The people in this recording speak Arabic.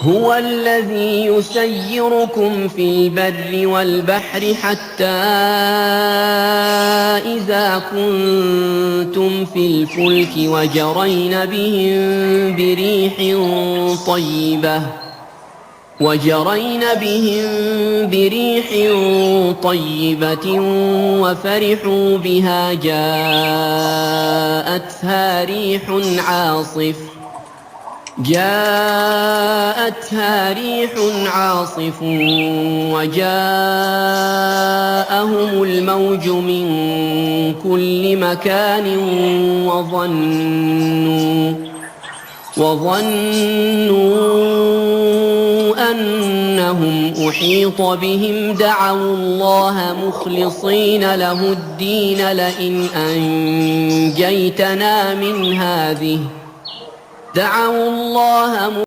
هو الذي يسيركم في البر والبحر حتى إذا كنتم في الفلك وجرين بهم بريح طيبة وفرحوا بها جاءتها ريح عاصف وجاءهم الموج من كل مكان وظنوا أنهم أحيط بهم دعوا الله مخلصين له الدين لئن أنجيتنا من هذه